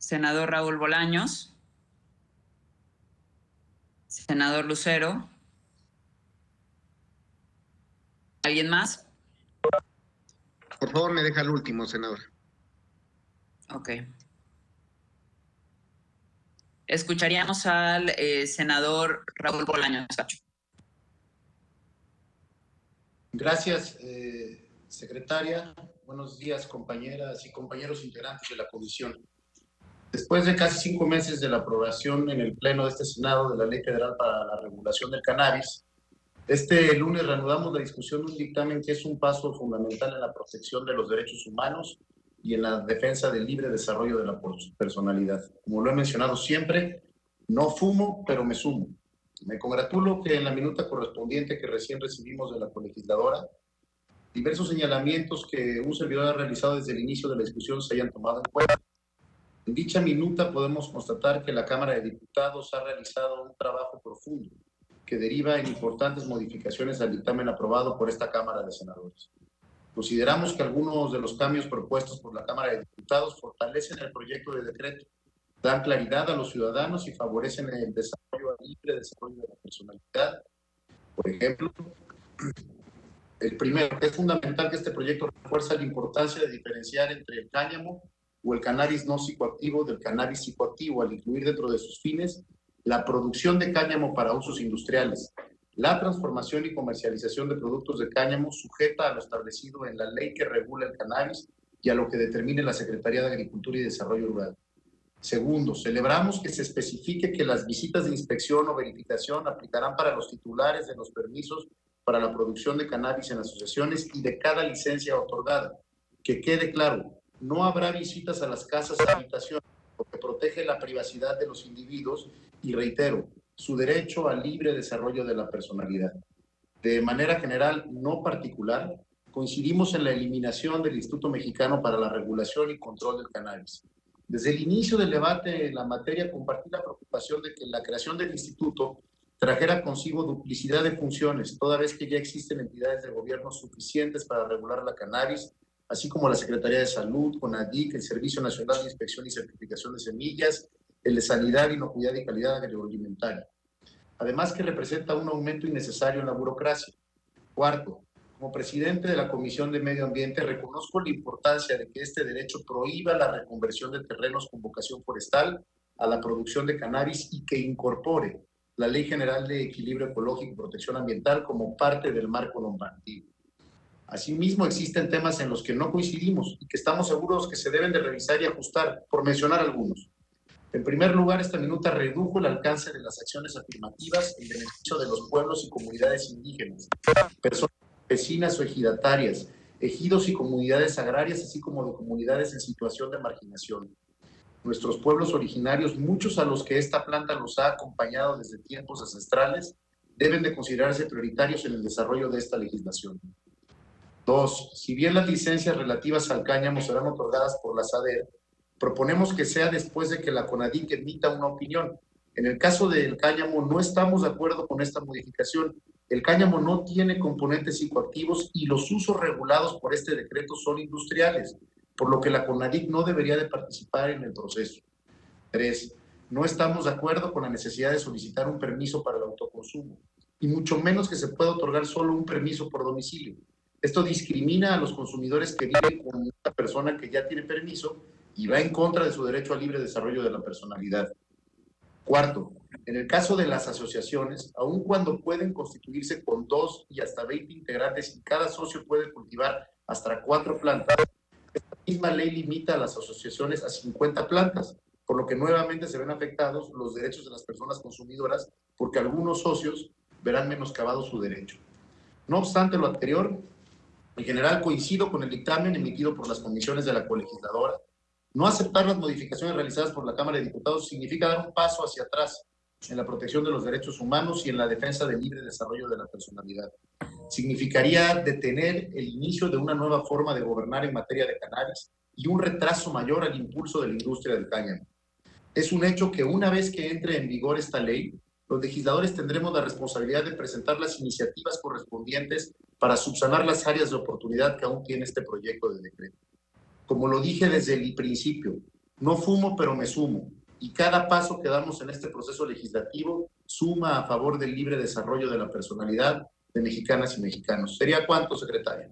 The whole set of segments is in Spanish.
senador Raúl Bolaños, senador Lucero. ¿Alguien más? Por favor, me deja el último, senador. Ok. Escucharíamos al senador Raúl Bolaños, Cacho. Gracias, secretaria. Buenos días, compañeras y compañeros integrantes de la comisión. Después de casi 5 meses de la aprobación en el Pleno de este Senado de la Ley Federal para la Regulación del Cannabis, este lunes reanudamos la discusión de un dictamen que es un paso fundamental en la protección de los derechos humanos y en la defensa del libre desarrollo de la personalidad. Como lo he mencionado siempre, no fumo, pero me sumo. Me congratulo que en la minuta correspondiente que recién recibimos de la colegisladora, diversos señalamientos que un servidor ha realizado desde el inicio de la discusión se hayan tomado en cuenta. En dicha minuta podemos constatar que la Cámara de Diputados ha realizado un trabajo profundo que deriva en importantes modificaciones al dictamen aprobado por esta Cámara de Senadores. Consideramos que algunos de los cambios propuestos por la Cámara de Diputados fortalecen el proyecto de decreto, dan claridad a los ciudadanos y favorecen el desarrollo libre desarrollo de la personalidad. Por ejemplo, el primero, es fundamental que este proyecto refuerza la importancia de diferenciar entre el cáñamo o el cannabis no psicoactivo del cannabis psicoactivo, al incluir dentro de sus fines la producción de cáñamo para usos industriales, la transformación y comercialización de productos de cáñamo sujeta a lo establecido en la ley que regula el cannabis y a lo que determine la Secretaría de Agricultura y Desarrollo Rural. Segundo, celebramos que se especifique que las visitas de inspección o verificación aplicarán para los titulares de los permisos para la producción de cannabis en asociaciones y de cada licencia otorgada. Que quede claro, no habrá visitas a las casas de habitación, porque protege la privacidad de los individuos y, reitero, su derecho al libre desarrollo de la personalidad. De manera general, no particular, coincidimos en la eliminación del Instituto Mexicano para la Regulación y Control del Cannabis. Desde el inicio del debate en la materia compartí la preocupación de que la creación del instituto trajera consigo duplicidad de funciones, toda vez que ya existen entidades de gobierno suficientes para regular la cannabis, así como la Secretaría de Salud, CONADIC, el Servicio Nacional de Inspección y Certificación de Semillas, el de Sanidad, Inocuidad y Calidad Agroalimentaria. Además que representa un aumento innecesario en la burocracia. Cuarto, como presidente de la Comisión de Medio Ambiente, reconozco la importancia de que este derecho prohíba la reconversión de terrenos con vocación forestal a la producción de cannabis y que incorpore la Ley General de Equilibrio Ecológico y Protección Ambiental como parte del marco normativo. Asimismo, existen temas en los que no coincidimos y que estamos seguros que se deben de revisar y ajustar, por mencionar algunos. En primer lugar, esta minuta redujo el alcance de las acciones afirmativas en beneficio de los pueblos y comunidades indígenas, personas vecinas o ejidatarias, ejidos y comunidades agrarias, así como de comunidades en situación de marginación. Nuestros pueblos originarios, muchos a los que esta planta los ha acompañado desde tiempos ancestrales, deben de considerarse prioritarios en el desarrollo de esta legislación. 2. Si bien las licencias relativas al cáñamo serán otorgadas por la SADER, proponemos que sea después de que la CONADIC emita una opinión. En el caso del cáñamo no estamos de acuerdo con esta modificación. El cáñamo no tiene componentes psicoactivos y los usos regulados por este decreto son industriales, por lo que la CONADIC no debería de participar en el proceso. 3. No estamos de acuerdo con la necesidad de solicitar un permiso para el autoconsumo, y mucho menos que se pueda otorgar solo un permiso por domicilio. Esto discrimina a los consumidores que viven con una persona que ya tiene permiso y va en contra de su derecho al libre desarrollo de la personalidad. Cuarto, en el caso de las asociaciones, aun cuando pueden constituirse con 2 y hasta 20 integrantes y cada socio puede cultivar hasta 4 plantas, esta misma ley limita a las asociaciones a 50 plantas, por lo que nuevamente se ven afectados los derechos de las personas consumidoras porque algunos socios verán menoscabado su derecho. No obstante lo anterior, en general coincido con el dictamen emitido por las comisiones de la colegisladora. No aceptar las modificaciones realizadas por la Cámara de Diputados significa dar un paso hacia atrás en la protección de los derechos humanos y en la defensa del libre desarrollo de la personalidad. Significaría detener el inicio de una nueva forma de gobernar en materia de cannabis y un retraso mayor al impulso de la industria del cáñamo. Es un hecho que una vez que entre en vigor esta ley, los legisladores tendremos la responsabilidad de presentar las iniciativas correspondientes para subsanar las áreas de oportunidad que aún tiene este proyecto de decreto. Como lo dije desde el principio, No fumo, pero me sumo. Y cada paso que damos en este proceso legislativo suma a favor del libre desarrollo de la personalidad de mexicanas y mexicanos. ¿Sería cuánto, secretaria?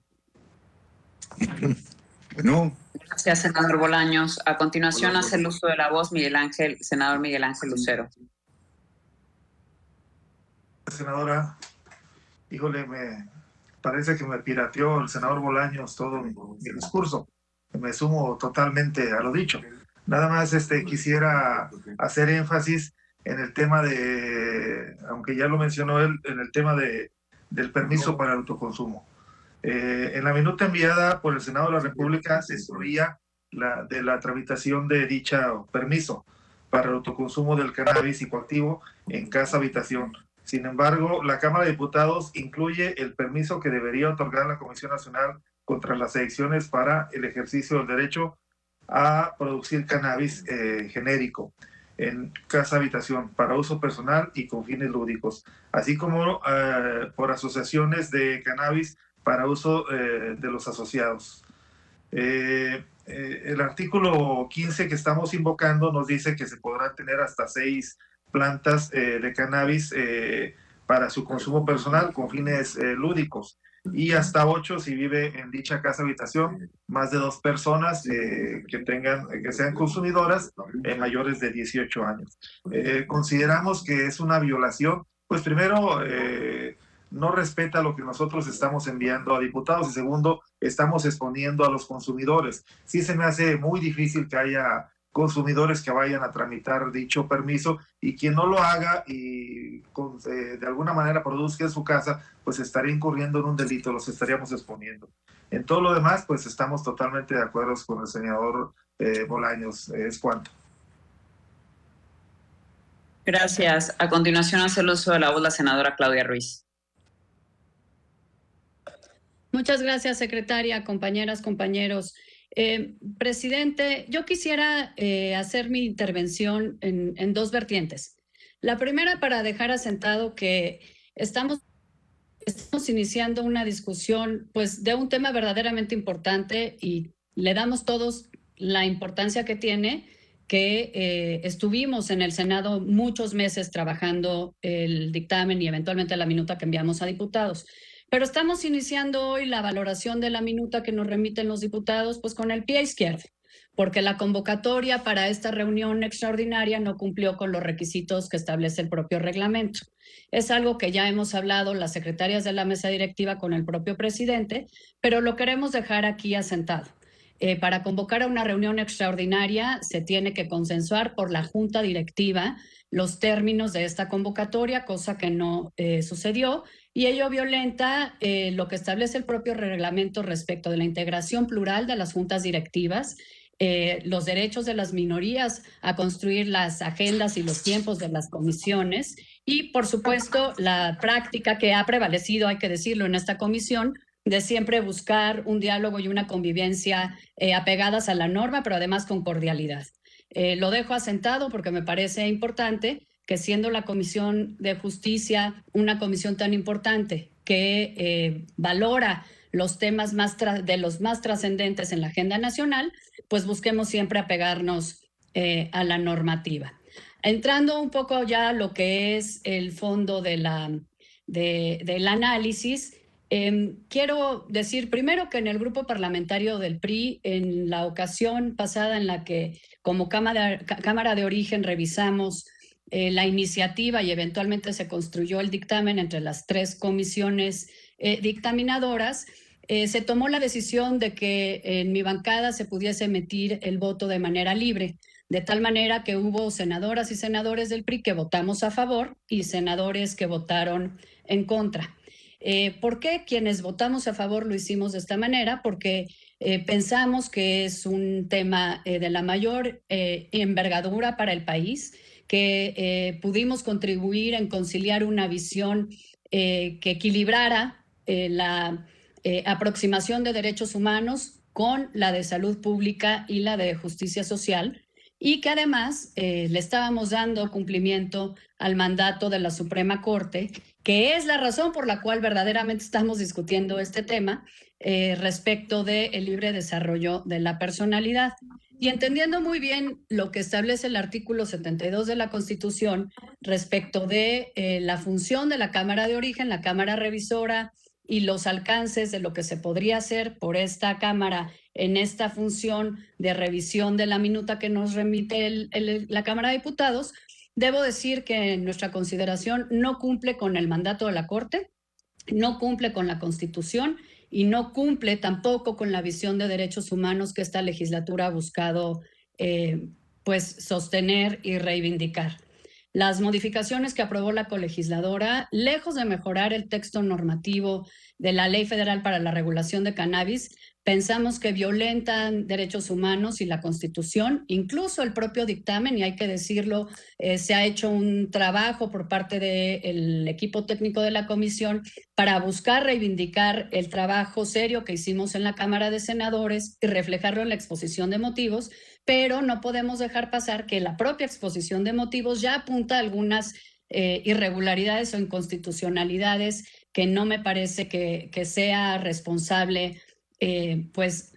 Bueno, Gracias, senador Bolaños. A continuación hace el uso de la voz senador Miguel Ángel Lucero. Senadora, híjole, me parece que me pirateó el senador Bolaños todo mi discurso. Me sumo totalmente a lo dicho. Nada más quisiera hacer énfasis en el tema de, aunque ya lo mencionó él, en el tema del permiso para el autoconsumo. En la minuta enviada por el Senado de la República se excluía de la tramitación de dicho permiso para el autoconsumo del cannabis psicoactivo en casa habitación. Sin embargo, la Cámara de Diputados incluye el permiso que debería otorgar la Comisión Nacional contra las Adicciones para el ejercicio del derecho a producir cannabis genérico en casa habitación para uso personal y con fines lúdicos, así como por asociaciones de cannabis para uso de los asociados. El artículo 15 que estamos invocando nos dice que se podrán tener hasta 6 plantas de cannabis para su consumo personal con fines lúdicos y hasta 8 si vive en dicha casa habitación más de 2 personas que sean consumidoras mayores de 18 años. Consideramos que es una violación, pues primero no respeta lo que nosotros estamos enviando a diputados y segundo, estamos exponiendo a los consumidores. Sí se me hace muy difícil que haya consumidores que vayan a tramitar dicho permiso y quien no lo haga y de alguna manera produzca en su casa, pues estaría incurriendo en un delito, los estaríamos exponiendo. En todo lo demás, pues estamos totalmente de acuerdo con el senador Bolaños. Es cuanto. Gracias. A continuación hace el uso de la voz la senadora Claudia Ruiz. Muchas gracias, secretaria, compañeras, compañeros. Presidente, yo quisiera hacer mi intervención en 2 vertientes. La primera, para dejar asentado que estamos iniciando una discusión pues, de un tema verdaderamente importante y le damos todos la importancia que tiene, que estuvimos en el Senado muchos meses trabajando el dictamen y eventualmente la minuta que enviamos a diputados. Pero estamos iniciando hoy la valoración de la minuta que nos remiten los diputados pues con el pie izquierdo, porque la convocatoria para esta reunión extraordinaria no cumplió con los requisitos que establece el propio reglamento. Es algo que ya hemos hablado las secretarias de la mesa directiva con el propio presidente, pero lo queremos dejar aquí asentado. Para convocar a una reunión extraordinaria se tiene que consensuar por la junta directiva los términos de esta convocatoria, cosa que no sucedió, y ello violenta lo que establece el propio reglamento respecto de la integración plural de las juntas directivas, los derechos de las minorías a construir las agendas y los tiempos de las comisiones y, por supuesto, la práctica que ha prevalecido, hay que decirlo, en esta comisión, de siempre buscar un diálogo y una convivencia apegadas a la norma, pero además con cordialidad. Lo dejo asentado porque me parece importante que siendo la Comisión de Justicia una comisión tan importante que valora los temas de los más trascendentes en la agenda nacional, pues busquemos siempre apegarnos a la normativa. Entrando un poco ya a lo que es el fondo del análisis, quiero decir primero que en el grupo parlamentario del PRI, en la ocasión pasada en la que como Cámara de Origen revisamos la iniciativa y eventualmente se construyó el dictamen entre las 3 comisiones dictaminadoras, se tomó la decisión de que en mi bancada se pudiese emitir el voto de manera libre, de tal manera que hubo senadoras y senadores del PRI que votamos a favor y senadores que votaron en contra. ¿Por qué quienes votamos a favor lo hicimos de esta manera? Porque pensamos que es un tema de la mayor envergadura para el país, que pudimos contribuir en conciliar una visión que equilibrara la aproximación de derechos humanos con la de salud pública y la de justicia social, y que además le estábamos dando cumplimiento al mandato de la Suprema Corte, que es la razón por la cual verdaderamente estamos discutiendo este tema, respecto del libre desarrollo de la personalidad. Y entendiendo muy bien lo que establece el artículo 72 de la Constitución respecto de la función de la Cámara de Origen, la Cámara Revisora, y los alcances de lo que se podría hacer por esta Cámara en esta función de revisión de la minuta que nos remite la Cámara de Diputados, debo decir que en nuestra consideración no cumple con el mandato de la Corte, no cumple con la Constitución y no cumple tampoco con la visión de derechos humanos que esta legislatura ha buscado pues sostener y reivindicar. Las modificaciones que aprobó la colegisladora, lejos de mejorar el texto normativo de la Ley Federal para la Regulación de Cannabis, pensamos que violentan derechos humanos y la Constitución, incluso el propio dictamen, y hay que decirlo, se ha hecho un trabajo por parte del equipo técnico de la comisión para buscar reivindicar el trabajo serio que hicimos en la Cámara de Senadores y reflejarlo en la exposición de motivos, pero no podemos dejar pasar que la propia exposición de motivos ya apunta a algunas irregularidades o inconstitucionalidades que no me parece que sea responsable pues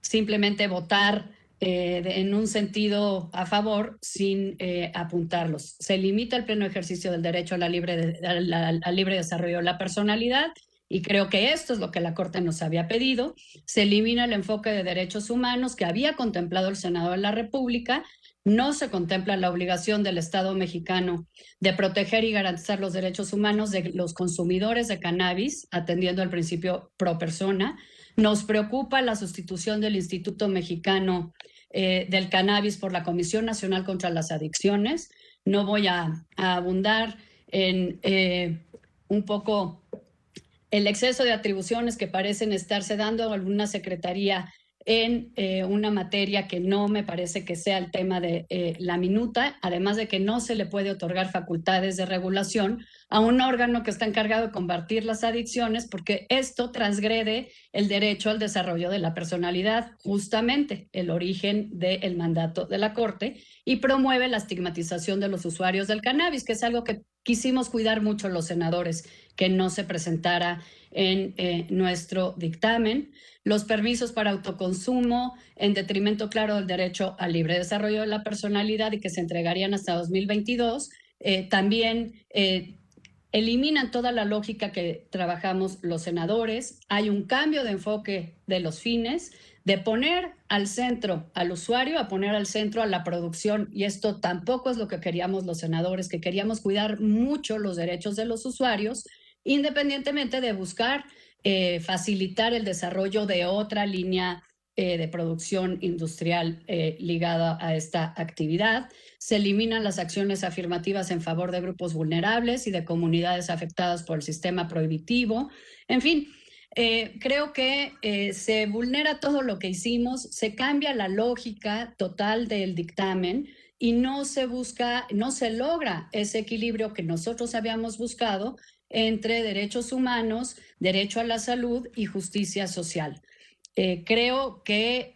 simplemente votar en un sentido a favor sin apuntarlos. Se limita el pleno ejercicio del derecho al libre desarrollo de la personalidad y creo que esto es lo que la Corte nos había pedido. Se elimina el enfoque de derechos humanos que había contemplado el Senado de la República. No se contempla la obligación del Estado mexicano de proteger y garantizar los derechos humanos de los consumidores de cannabis, atendiendo al principio pro persona. Nos preocupa la sustitución del Instituto Mexicano del Cannabis por la Comisión Nacional contra las Adicciones. No voy a abundar en un poco el exceso de atribuciones que parecen estarse dando a alguna secretaría en una materia que no me parece que sea el tema de la minuta, además de que no se le puede otorgar facultades de regulación a un órgano que está encargado de combatir las adicciones, porque esto transgrede el derecho al desarrollo de la personalidad, justamente el origen del mandato de la Corte, y promueve la estigmatización de los usuarios del cannabis, que es algo que quisimos cuidar mucho los senadores, que no se presentara en nuestro dictamen. Los permisos para autoconsumo en detrimento claro del derecho al libre desarrollo de la personalidad y que se entregarían hasta 2022, también eliminan toda la lógica que trabajamos los senadores. Hay un cambio de enfoque de los fines, de poner al centro al usuario, a poner al centro a la producción, y esto tampoco es lo que queríamos los senadores, que queríamos cuidar mucho los derechos de los usuarios, independientemente de buscar facilitar el desarrollo de otra línea de producción industrial ligada a esta actividad. Se eliminan las acciones afirmativas en favor de grupos vulnerables y de comunidades afectadas por el sistema prohibitivo. En fin, creo que se vulnera todo lo que hicimos, se cambia la lógica total del dictamen y no se busca, no se logra ese equilibrio que nosotros habíamos buscado entre derechos humanos, derecho a la salud y justicia social. Creo que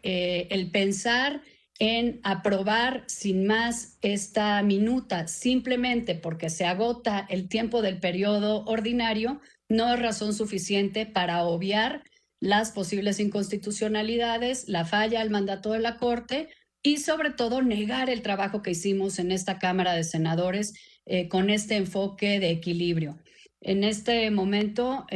el pensar en aprobar sin más esta minuta simplemente porque se agota el tiempo del periodo ordinario no es razón suficiente para obviar las posibles inconstitucionalidades, la falla al mandato de la Corte y sobre todo negar el trabajo que hicimos en esta Cámara de Senadores con este enfoque de equilibrio. En este momento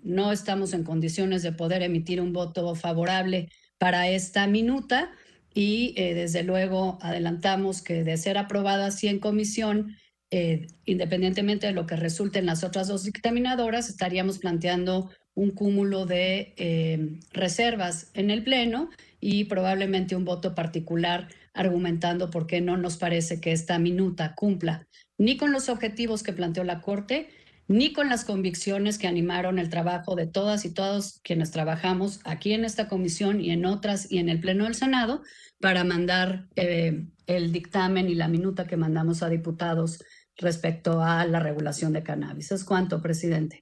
no estamos en condiciones de poder emitir un voto favorable para esta minuta y desde luego adelantamos que de ser aprobada así en comisión, independientemente de lo que resulte en las otras dos dictaminadoras, estaríamos planteando un cúmulo de reservas en el Pleno y probablemente un voto particular argumentando por qué no nos parece que esta minuta cumpla ni con los objetivos que planteó la Corte, ni con las convicciones que animaron el trabajo de todas y todos quienes trabajamos aquí en esta comisión y en otras y en el Pleno del Senado para mandar el dictamen y la minuta que mandamos a diputados respecto a la regulación de cannabis. Es cuanto, presidente.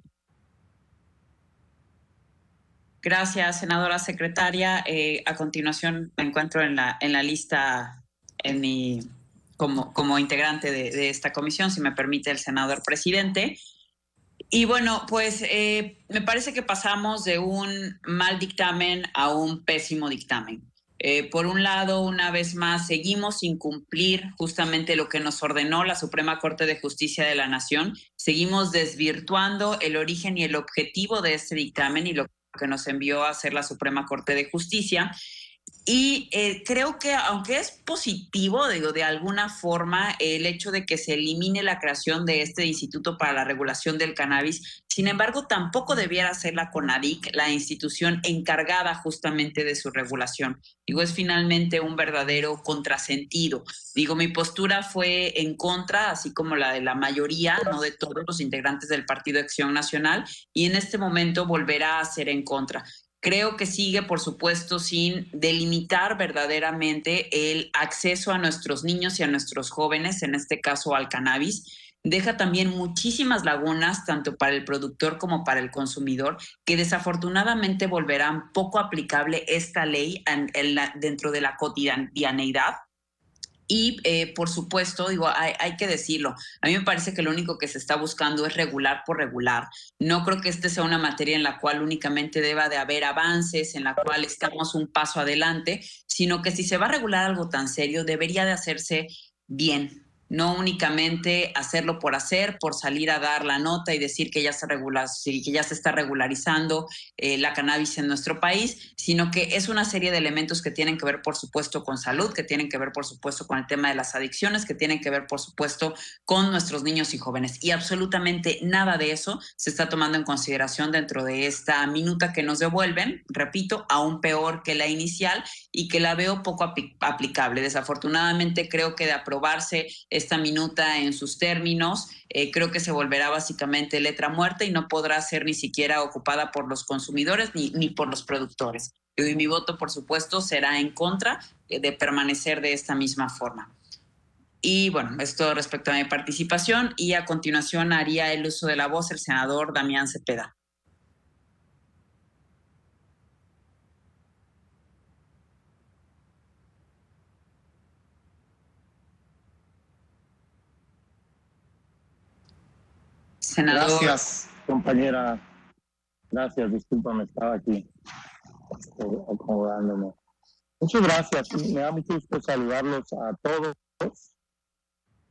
Gracias, senadora secretaria. A continuación me encuentro en la lista como integrante de esta comisión, si me permite el senador presidente. Y bueno, pues me parece que pasamos de un mal dictamen a un pésimo dictamen. Por un lado, una vez más, seguimos sin cumplir justamente lo que nos ordenó la Suprema Corte de Justicia de la Nación. Seguimos desvirtuando el origen y el objetivo de este dictamen y lo que nos envió a hacer la Suprema Corte de Justicia. Y creo que aunque es positivo, digo, de alguna forma, el hecho de que se elimine la creación de este Instituto para la Regulación del Cannabis, sin embargo, tampoco debiera ser la CONADIC la institución encargada justamente de su regulación. Digo, es finalmente un verdadero contrasentido. Digo, mi postura fue en contra, así como la de la mayoría, no de todos los integrantes del Partido Acción Nacional, y en este momento volverá a ser en contra. Creo que sigue, por supuesto, sin delimitar verdaderamente el acceso a nuestros niños y a nuestros jóvenes, en este caso al cannabis. Deja también muchísimas lagunas, tanto para el productor como para el consumidor, que desafortunadamente volverán poco aplicable esta ley dentro de la cotidianeidad. Y por supuesto, digo, hay que decirlo, a mí me parece que lo único que se está buscando es regular por regular. No creo que este sea una materia en la cual únicamente deba de haber avances, en la cual estamos un paso adelante, sino que si se va a regular algo tan serio, debería de hacerse bien. No únicamente hacerlo por hacer, por salir a dar la nota y decir que ya se está regularizando la cannabis en nuestro país, sino que es una serie de elementos que tienen que ver, por supuesto, con salud, que tienen que ver, por supuesto, con el tema de las adicciones, que tienen que ver, por supuesto, con nuestros niños y jóvenes. Y absolutamente nada de eso se está tomando en consideración dentro de esta minuta que nos devuelven, repito, aún peor que la inicial y que la veo poco aplicable. Desafortunadamente, creo que de aprobarse esta minuta en sus términos, creo que se volverá básicamente letra muerta y no podrá ser ni siquiera ocupada por los consumidores ni por los productores. Y mi voto, por supuesto, será en contra de permanecer de esta misma forma. Y bueno, esto respecto a mi participación, y a continuación haría el uso de la voz el senador Damián Cepeda. Senador. Gracias, compañera. Gracias, discúlpame, estaba aquí acomodándome. Muchas gracias. Me da mucho gusto saludarlos a todos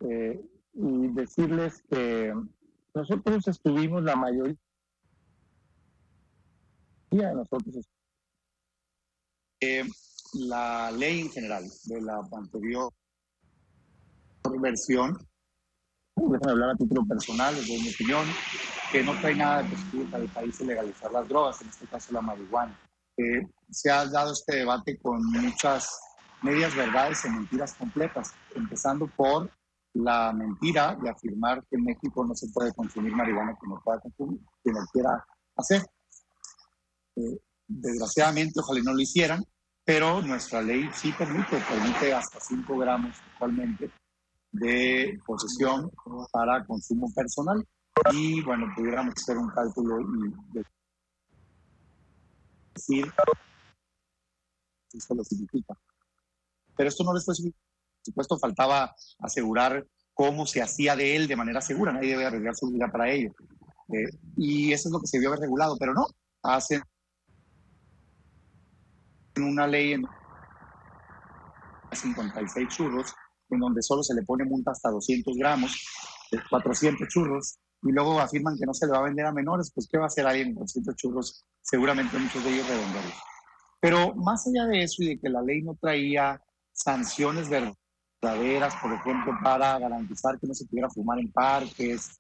y decirles que nosotros estuvimos, la mayoría de nosotros, la ley en general de la anterior versión. Déjame hablar a título personal, desde mi opinión, que no trae nada de positivo para el país legalizar las drogas, en este caso la marihuana. Se ha dado este debate con muchas medias verdades y mentiras completas, empezando por la mentira de afirmar que en México no se puede consumir marihuana que no pueda consumir, que no quiera hacer. Desgraciadamente, ojalá no lo hicieran, pero nuestra ley sí permite hasta 5 gramos actualmente de posesión para consumo personal. Y bueno, pudiéramos hacer un cálculo y decir que eso lo significa. Pero esto no les fue suficiente. Por supuesto, faltaba asegurar cómo se hacía de él de manera segura. Nadie debe arriesgar su vida para ello. Y eso es lo que se vio haber regulado, pero no. Hacen una ley en 56 churros, en donde solo se le pone multa hasta 200 gramos, 400 churros, y luego afirman que no se le va a vender a menores. Pues, ¿qué va a hacer alguien con 400 churros? Seguramente muchos de ellos redonderos. Pero más allá de eso y de que la ley no traía sanciones verdaderas, por ejemplo, para garantizar que no se pudiera fumar en parques,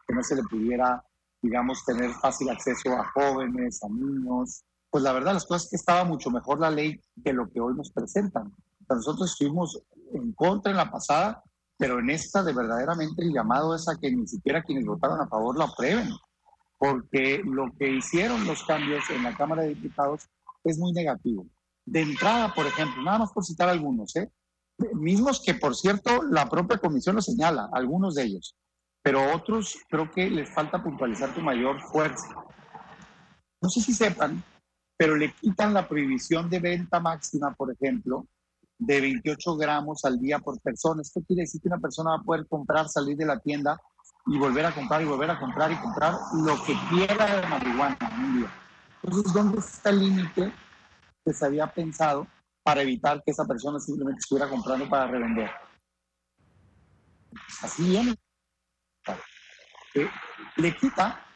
que no se le pudiera, digamos, tener fácil acceso a jóvenes, a niños, pues la verdad las cosas es que estaba mucho mejor la ley que lo que hoy nos presentan. O sea, nosotros estuvimos en contra en la pasada, pero en esta de verdaderamente el llamado es a que ni siquiera quienes votaron a favor lo aprueben, porque lo que hicieron los cambios en la Cámara de Diputados es muy negativo. De entrada, por ejemplo, nada más por citar algunos, mismos que, por cierto, la propia comisión lo señala, algunos de ellos, pero otros creo que les falta puntualizar con mayor fuerza. No sé si sepan, pero le quitan la prohibición de venta máxima, por ejemplo, de 28 gramos al día por persona. Esto quiere decir que una persona va a poder comprar, salir de la tienda y volver a comprar y volver a comprar y comprar lo que quiera de marihuana en un día. Entonces, ¿dónde está el límite que se había pensado para evitar que esa persona simplemente estuviera comprando para revender? Así viene. Le quita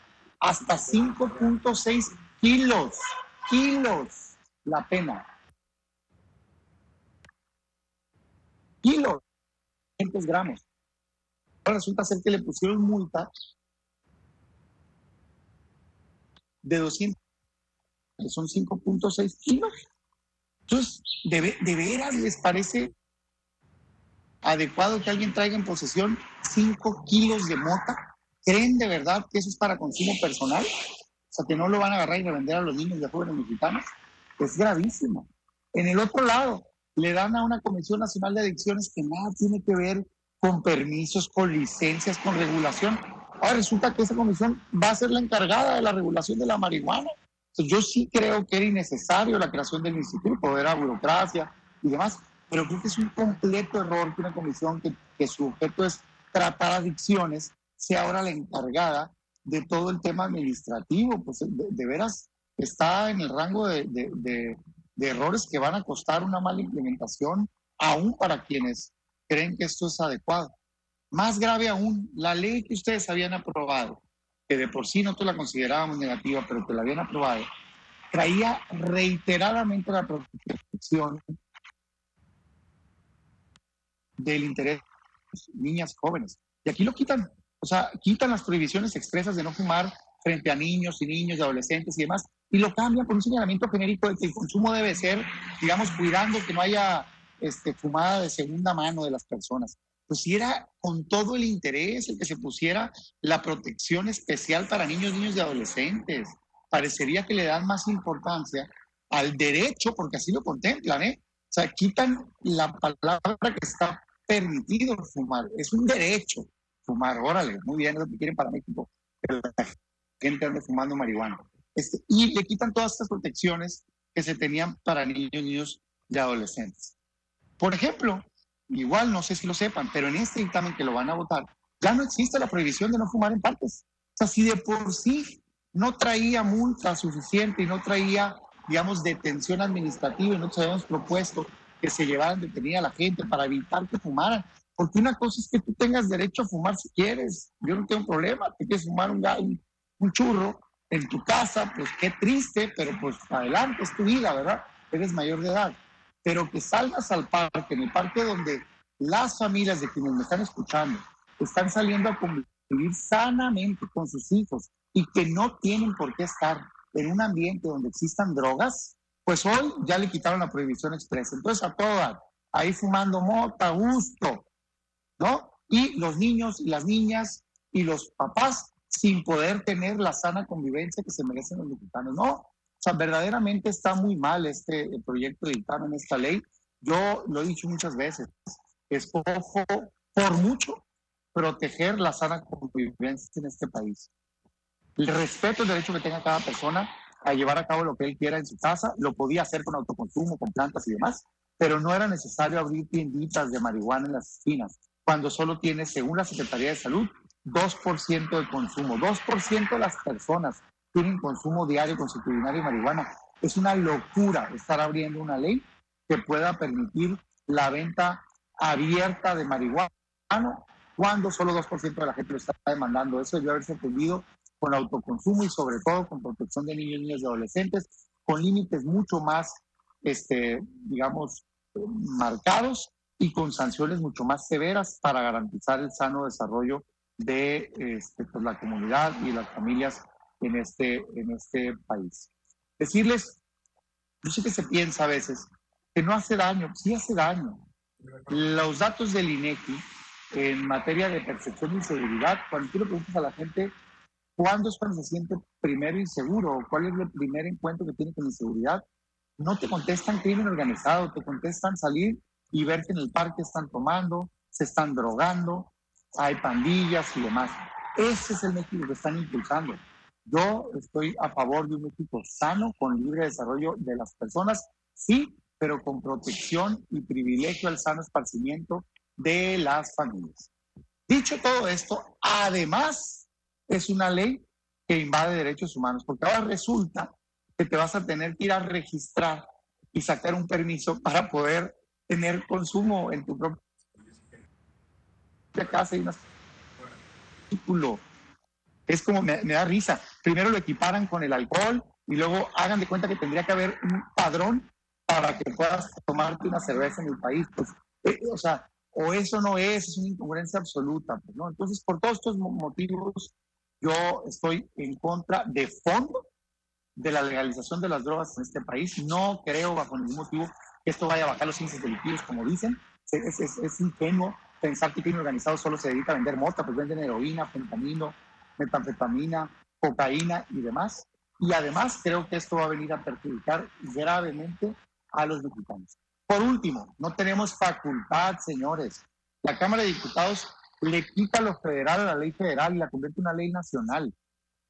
hasta 5.6 kilos la pena. Kilos, 500 gramos. Ahora resulta ser que le pusieron multa de 200, que son 5.6 kilos. Entonces, ¿de veras les parece adecuado que alguien traiga en posesión 5 kilos de mota? ¿Creen de verdad que eso es para consumo personal? O sea, que no lo van a agarrar y revender a los niños y a jóvenes mexicanos. Es gravísimo. En el otro lado, le dan a una Comisión Nacional de Adicciones que nada tiene que ver con permisos, con licencias, con regulación. Ahora resulta que esa comisión va a ser la encargada de la regulación de la marihuana. Entonces, yo sí creo que era innecesario la creación del instituto, era burocracia y demás, pero creo que es un completo error que una comisión que su objeto es tratar adicciones sea ahora la encargada de todo el tema administrativo. Pues de veras está en el rango de errores que van a costar una mala implementación, aún para quienes creen que esto es adecuado. Más grave aún, la ley que ustedes habían aprobado, que de por sí nosotros la considerábamos negativa, pero que la habían aprobado, traía reiteradamente la protección del interés de niñas jóvenes. Y aquí lo quitan. O sea, quitan las prohibiciones expresas de no fumar frente a niños y adolescentes y demás, y lo cambian por un señalamiento genérico de que el consumo debe ser, digamos, cuidando que no haya fumada de segunda mano de las personas. Pues si era con todo el interés el que se pusiera la protección especial para niños y adolescentes. Parecería que le dan más importancia al derecho, porque así lo contemplan, ¿eh? O sea, quitan la palabra que está permitido fumar. Es un derecho fumar, órale, muy bien, es lo que quieren para México, que la gente ande fumando marihuana. Y le quitan todas estas protecciones que se tenían para niños y adolescentes. Por ejemplo, igual no sé si lo sepan, pero en este dictamen que lo van a votar, ya no existe la prohibición de no fumar en parques. O sea, si de por sí no traía multa suficiente y no traía, digamos, detención administrativa y nosotros habíamos propuesto que se llevaran detenida a la gente para evitar que fumaran. Porque una cosa es que tú tengas derecho a fumar si quieres. Yo no tengo problema. Te quieres fumar un churro en tu casa, pues qué triste, pero pues adelante, es tu vida, ¿verdad? Eres mayor de edad. Pero que salgas al parque, en el parque donde las familias de quienes me están escuchando están saliendo a convivir sanamente con sus hijos y que no tienen por qué estar en un ambiente donde existan drogas, pues hoy ya le quitaron la prohibición expresa. Entonces a todas, ahí fumando mota, gusto, ¿no? Y los niños y las niñas y los papás sin poder tener la sana convivencia que se merecen los mexicanos. No, o sea, verdaderamente está muy mal este proyecto de dictamen, esta ley. Yo lo he dicho muchas veces, escojo por mucho proteger la sana convivencia en este país. El respeto al derecho que tenga cada persona a llevar a cabo lo que él quiera en su casa, lo podía hacer con autoconsumo, con plantas y demás, pero no era necesario abrir tienditas de marihuana en las esquinas, cuando solo tiene, según la Secretaría de Salud, 2% de consumo. 2% de las personas tienen consumo diario consuetudinario de marihuana. Es una locura estar abriendo una ley que pueda permitir la venta abierta de marihuana cuando solo 2% de la gente lo está demandando. Eso debió haberse atendido con autoconsumo y sobre todo con protección de niños, niñas y adolescentes, con límites mucho más, digamos, marcados y con sanciones mucho más severas para garantizar el sano desarrollo de pues la comunidad y las familias en este país. Decirles, yo sé que se piensa a veces que no hace daño, sí hace daño. Los datos del INEGI en materia de percepción de inseguridad, cuando tú le preguntas a la gente cuándo es cuando se siente primero inseguro, cuál es el primer encuentro que tiene con inseguridad, no te contestan crimen organizado, te contestan salir y ver que en el parque están tomando, se están drogando, hay pandillas y demás. Ese es el México que están impulsando. Yo estoy a favor de un México sano, con libre desarrollo de las personas, sí, pero con protección y privilegio al sano esparcimiento de las familias. Dicho todo esto, además es una ley que invade derechos humanos, porque ahora resulta que te vas a tener que ir a registrar y sacar un permiso para poder tener consumo en tu propia casa y un artículo. Es como, me da risa. Primero lo equiparan con el alcohol y luego hagan de cuenta que tendría que haber un padrón para que puedas tomarte una cerveza en el país. Pues, o sea, o eso no es una incongruencia absoluta, pues, ¿no? Entonces, por todos estos motivos, yo estoy en contra de fondo de la legalización de las drogas en este país. No creo bajo ningún motivo que esto vaya a bajar los índices delictivos, como dicen. Es ingenuo pensar que el crimen organizado solo se dedica a vender mota, pues venden heroína, fentanilo, metanfetamina, cocaína y demás. Y además creo que esto va a venir a perjudicar gravemente a los mexicanos. Por último, no tenemos facultad, señores. La Cámara de Diputados le quita lo federal a la ley federal y la convierte en una ley nacional.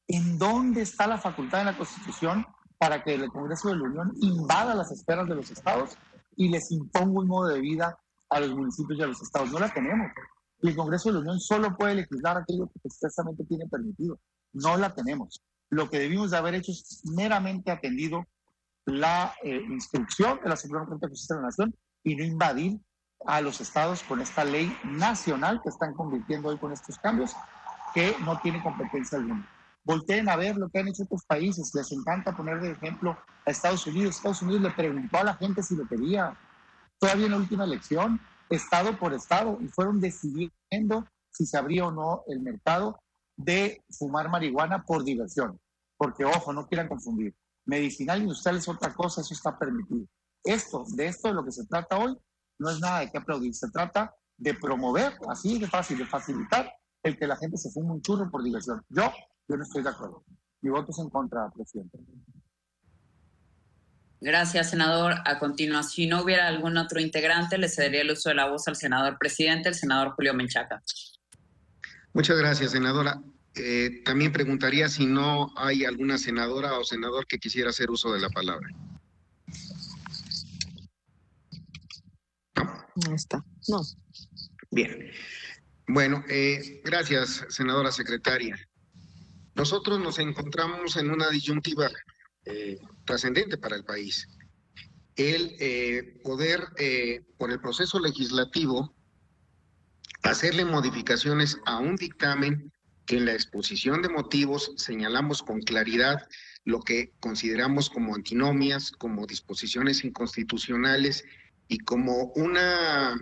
¿En dónde está la facultad en la Constitución para que el Congreso de la Unión invada las esferas de los estados y les imponga un modo de vida a los municipios y a los estados? No la tenemos. Y el Congreso de la Unión solo puede legislar aquello que expresamente tiene permitido. No la tenemos. Lo que debimos de haber hecho es meramente atendido la instrucción de la Suprema Corte de Justicia de la Nación y no invadir a los estados con esta ley nacional que están convirtiendo hoy con estos cambios que no tiene competencia alguna. Volteen a ver lo que han hecho otros países. Les encanta poner de ejemplo a Estados Unidos. Estados Unidos le preguntó a la gente si lo quería. Todavía en la última elección, estado por estado, y fueron decidiendo si se abría o no el mercado de fumar marihuana por diversión. Porque, ojo, no quieran confundir. Medicinal industrial es otra cosa, eso está permitido. De esto de lo que se trata hoy, no es nada de qué aplaudir. Se trata de promover, así de fácil, de facilitar el que la gente se fume un churro por diversión. Yo no estoy de acuerdo. Mi voto es en contra, presidente. Gracias, senador. A continuación, si no hubiera algún otro integrante, le cedería el uso de la voz al senador presidente, el senador Julio Menchaca. Muchas gracias, senadora. También preguntaría si no hay alguna senadora o senador que quisiera hacer uso de la palabra. No está. No. Bien. Bueno, gracias, senadora secretaria. Nosotros nos encontramos en una disyuntiva trascendente para el país. El poder, por el proceso legislativo, hacerle modificaciones a un dictamen que en la exposición de motivos señalamos con claridad lo que consideramos como antinomias, como disposiciones inconstitucionales y como una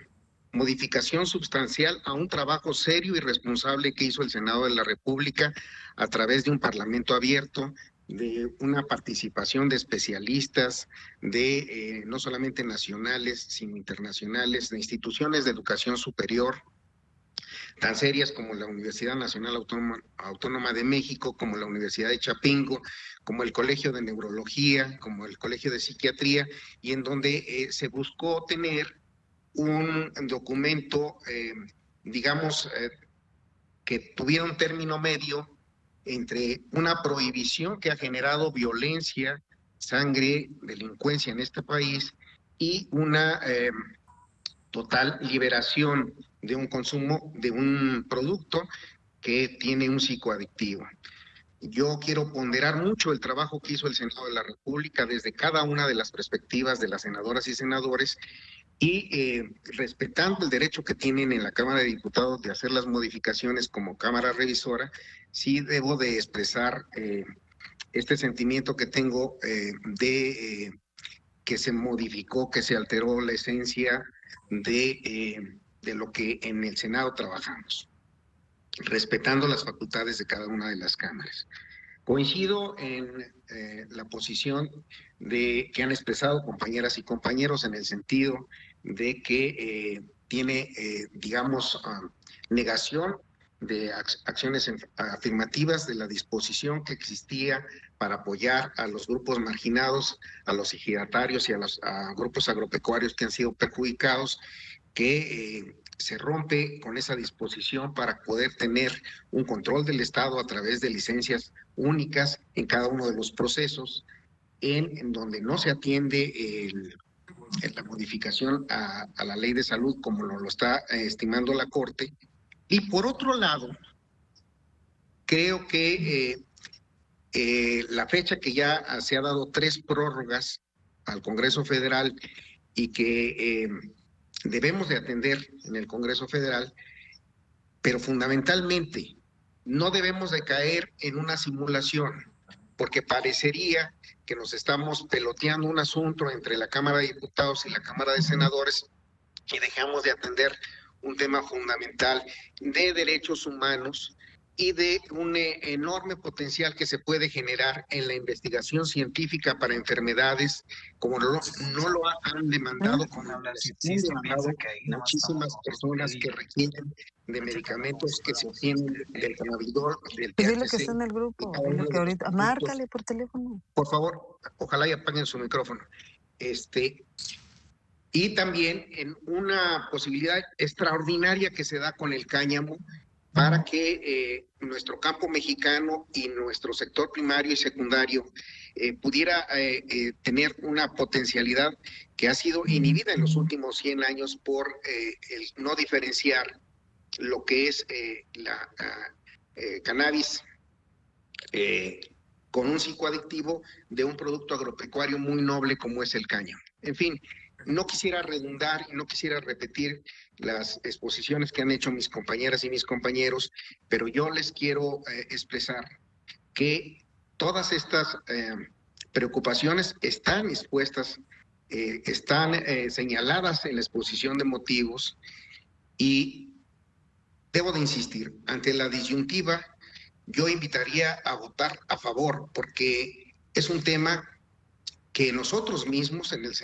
modificación sustancial a un trabajo serio y responsable que hizo el Senado de la República a través de un parlamento abierto, de una participación de especialistas, de no solamente nacionales, sino internacionales, de instituciones de educación superior, tan serias como la Universidad Nacional Autónoma de México, como la Universidad de Chapingo, como el Colegio de Neurología, como el Colegio de Psiquiatría, y en donde se buscó tener un documento, digamos, que tuviera un término medio entre una prohibición que ha generado violencia, sangre, delincuencia en este país y una total liberación de un consumo de un producto que tiene un psicoadictivo. Yo quiero ponderar mucho el trabajo que hizo el Senado de la República desde cada una de las perspectivas de las senadoras y senadores y respetando el derecho que tienen en la Cámara de Diputados de hacer las modificaciones como Cámara Revisora, sí debo de expresar este sentimiento que tengo de que se modificó, que se alteró la esencia de lo que en el Senado trabajamos, respetando las facultades de cada una de las cámaras. Coincido en la posición que han expresado compañeras y compañeros en el sentido de que tiene, digamos, negación de acciones afirmativas de la disposición que existía para apoyar a los grupos marginados, a los ejidatarios y a grupos agropecuarios que han sido perjudicados, que se rompe con esa disposición para poder tener un control del Estado a través de licencias únicas en cada uno de los procesos, en donde no se atiende la modificación a la ley de salud como lo está estimando la Corte, Y por otro lado, creo que la fecha que ya se ha dado 3 prórrogas al Congreso Federal y que debemos de atender en el Congreso Federal, pero fundamentalmente no debemos de caer en una simulación, porque parecería que nos estamos peloteando un asunto entre la Cámara de Diputados y la Cámara de Senadores y dejamos de atender un tema fundamental de derechos humanos y de un enorme potencial que se puede generar en la investigación científica para enfermedades, como no lo han demandado, como han demandado muchísimas personas que requieren de medicamentos que se obtienen del cannabidol, del THC. Dile que está en el grupo, dile que ahorita, márcale por teléfono. Por favor, ojalá y apaguen su micrófono. Y también en una posibilidad extraordinaria que se da con el cáñamo, para que nuestro campo mexicano y nuestro sector primario y secundario pudiera tener una potencialidad que ha sido inhibida en los últimos 100 años por el no diferenciar lo que es la cannabis con un psicoadictivo de un producto agropecuario muy noble como es el cáñamo. En fin, no quisiera redundar y no quisiera repetir las exposiciones que han hecho mis compañeras y mis compañeros, pero yo les quiero expresar que todas estas preocupaciones están expuestas, están señaladas en la exposición de motivos y debo de insistir, ante la disyuntiva, yo invitaría a votar a favor, porque es un tema que nosotros mismos en el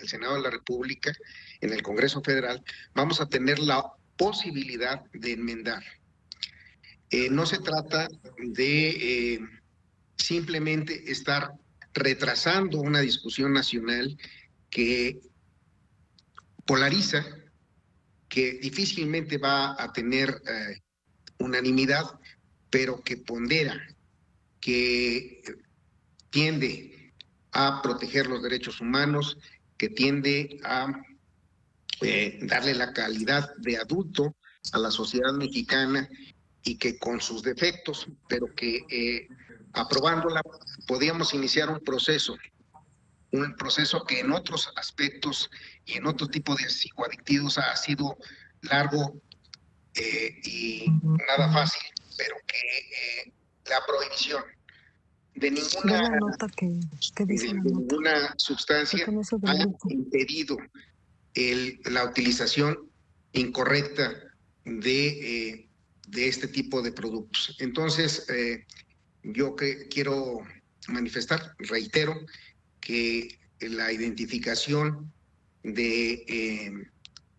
Senado de la República, en el Congreso Federal, vamos a tener la posibilidad de enmendar. No se trata de simplemente estar retrasando una discusión nacional que polariza, que difícilmente va a tener unanimidad, pero que pondera, que tiende a proteger los derechos humanos, que tiende a darle la calidad de adulto a la sociedad mexicana y que con sus defectos, pero que aprobándola podíamos iniciar un proceso que en otros aspectos y en otro tipo de psicoadictivos ha sido largo y nada fácil, pero que la prohibición de ninguna sustancia ha impedido la utilización incorrecta de este tipo de productos. Entonces, yo quiero manifestar, reitero, que la identificación de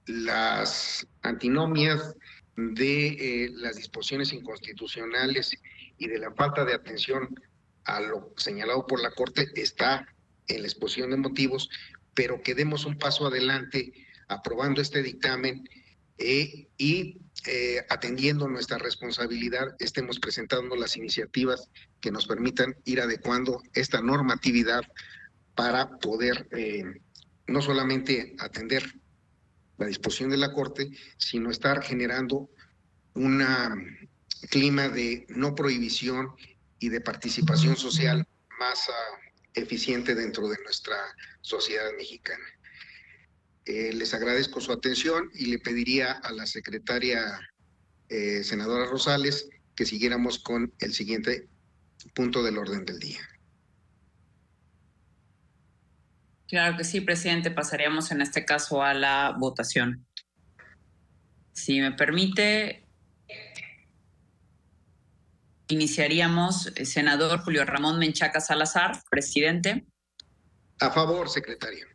las antinomias, de las disposiciones inconstitucionales y de la falta de atención a lo señalado por la Corte está en la exposición de motivos, pero que demos un paso adelante aprobando este dictamen y atendiendo nuestra responsabilidad, estemos presentando las iniciativas que nos permitan ir adecuando esta normatividad para poder no solamente atender la disposición de la Corte, sino estar generando un clima de no prohibición y de participación social más eficiente dentro de nuestra sociedad mexicana. Les agradezco su atención y le pediría a la secretaria senadora Rosales que siguiéramos con el siguiente punto del orden del día. Claro que sí, presidente. Pasaríamos en este caso a la votación. Si me permite, iniciaríamos, senador Julio Ramón Menchaca Salazar, presidente. A favor, secretaria.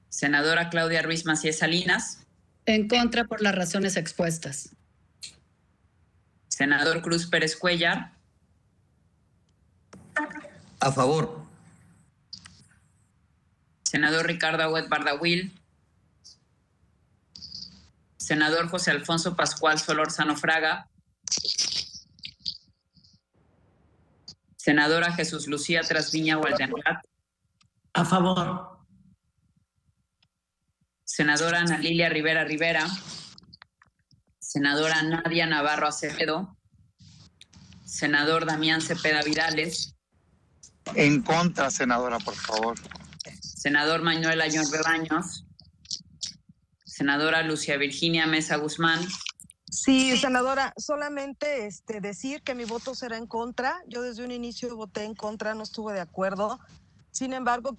Senadora Claudia Ruiz Macié Salinas. En contra por las razones expuestas. Senador Cruz Pérez Cuellar. A favor. Senador Ricardo Agüed Bardawil. Senador José Alfonso Pascual Solórzano Fraga. Senadora Jesús Lucía Trasviña Gualdenrat. A favor. senadora Ana Lilia Rivera Rivera, senadora Nadia Navarro Acevedo, senador Damián Cepeda Vidales, En contra, senadora, por favor. senador Manuel Añorbe Baños, senadora Lucia Virginia Mesa Guzmán. Sí, senadora, solamente decir que mi voto será en contra. Yo desde un inicio voté en contra, no estuve de acuerdo. Sin embargo,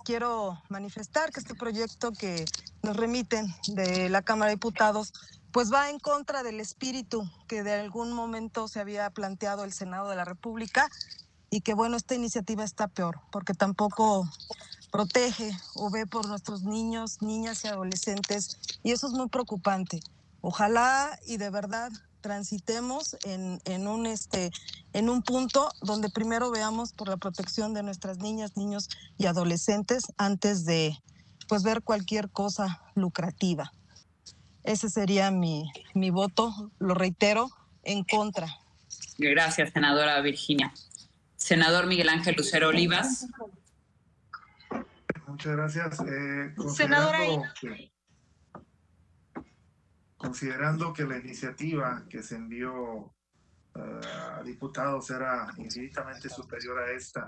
quiero manifestar que este proyecto que nos remiten de la Cámara de Diputados, pues va en contra del espíritu que de algún momento se había planteado el Senado de la República, y que bueno, esta iniciativa está peor, porque tampoco protege o ve por nuestros niños, niñas y adolescentes, y eso es muy preocupante. Ojalá y de verdad transitemos en un punto donde primero veamos por la protección de nuestras niñas, niños y adolescentes antes de pues ver cualquier cosa lucrativa. Ese sería mi voto, lo reitero, en contra. Gracias, senadora Virginia. Senador Miguel Ángel Lucero Olivas. Muchas gracias. Senadora, Considerando que la iniciativa que se envió a diputados era infinitamente superior a esta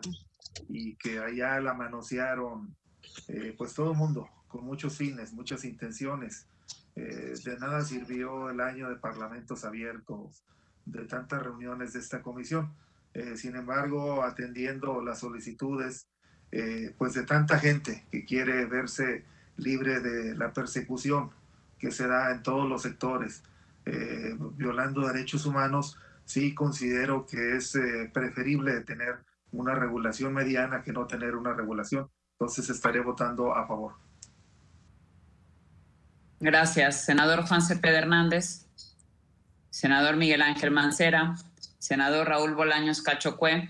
y que allá la manosearon pues todo el mundo con muchos fines, muchas intenciones, de nada sirvió el año de parlamentos abiertos, de tantas reuniones de esta comisión. Sin embargo, atendiendo las solicitudes pues de tanta gente que quiere verse libre de la persecución que se da en todos los sectores, violando derechos humanos, sí considero que es preferible tener una regulación mediana que no tener una regulación. Entonces estaré votando a favor. Gracias. Senador Juan Cepeda Hernández. Senador Miguel Ángel Mancera. Senador Raúl Bolaños Cachocue.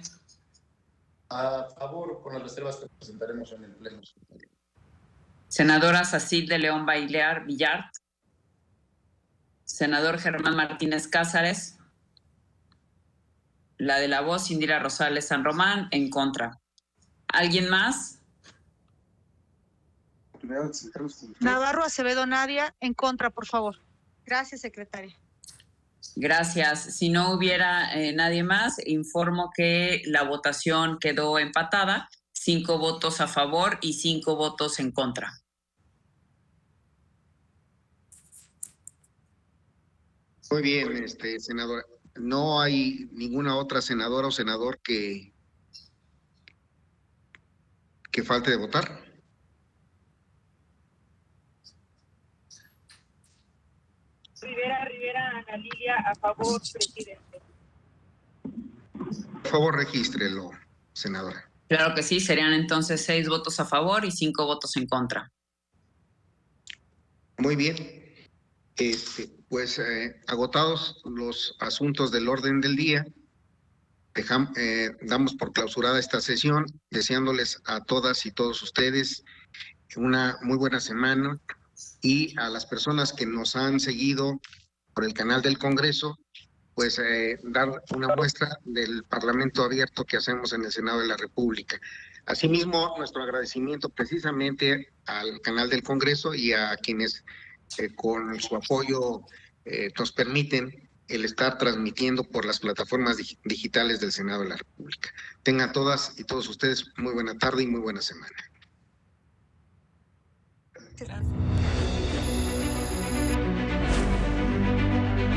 A favor, con las reservas que presentaremos en el Pleno. Senadora Sacil de León Villar. Senador Germán Martínez Cázares. La de la voz, Indira Rosales San Román, en contra. ¿Alguien más? Navarro Acevedo Nadia, en contra, por favor. Gracias, secretaria. Gracias. Si no hubiera nadie más, informo que la votación quedó empatada. 5 votos a favor y 5 votos en contra. Muy bien, senadora. No hay ninguna otra senadora o senador que falte de votar. Rivera Ana Lilia, a favor, presidente. Por favor, regístrelo, senadora. Claro que sí, serían entonces 6 votos a favor y 5 votos en contra. Muy bien. Pues agotados los asuntos del orden del día, damos por clausurada esta sesión, deseándoles a todas y todos ustedes una muy buena semana, y a las personas que nos han seguido por el canal del Congreso, pues dar una muestra del Parlamento abierto que hacemos en el Senado de la República. Asimismo, nuestro agradecimiento precisamente al canal del Congreso y a quienes con su apoyo nos permiten el estar transmitiendo por las plataformas digitales del Senado de la República. Tengan todas y todos ustedes muy buena tarde y muy buena semana. Gracias.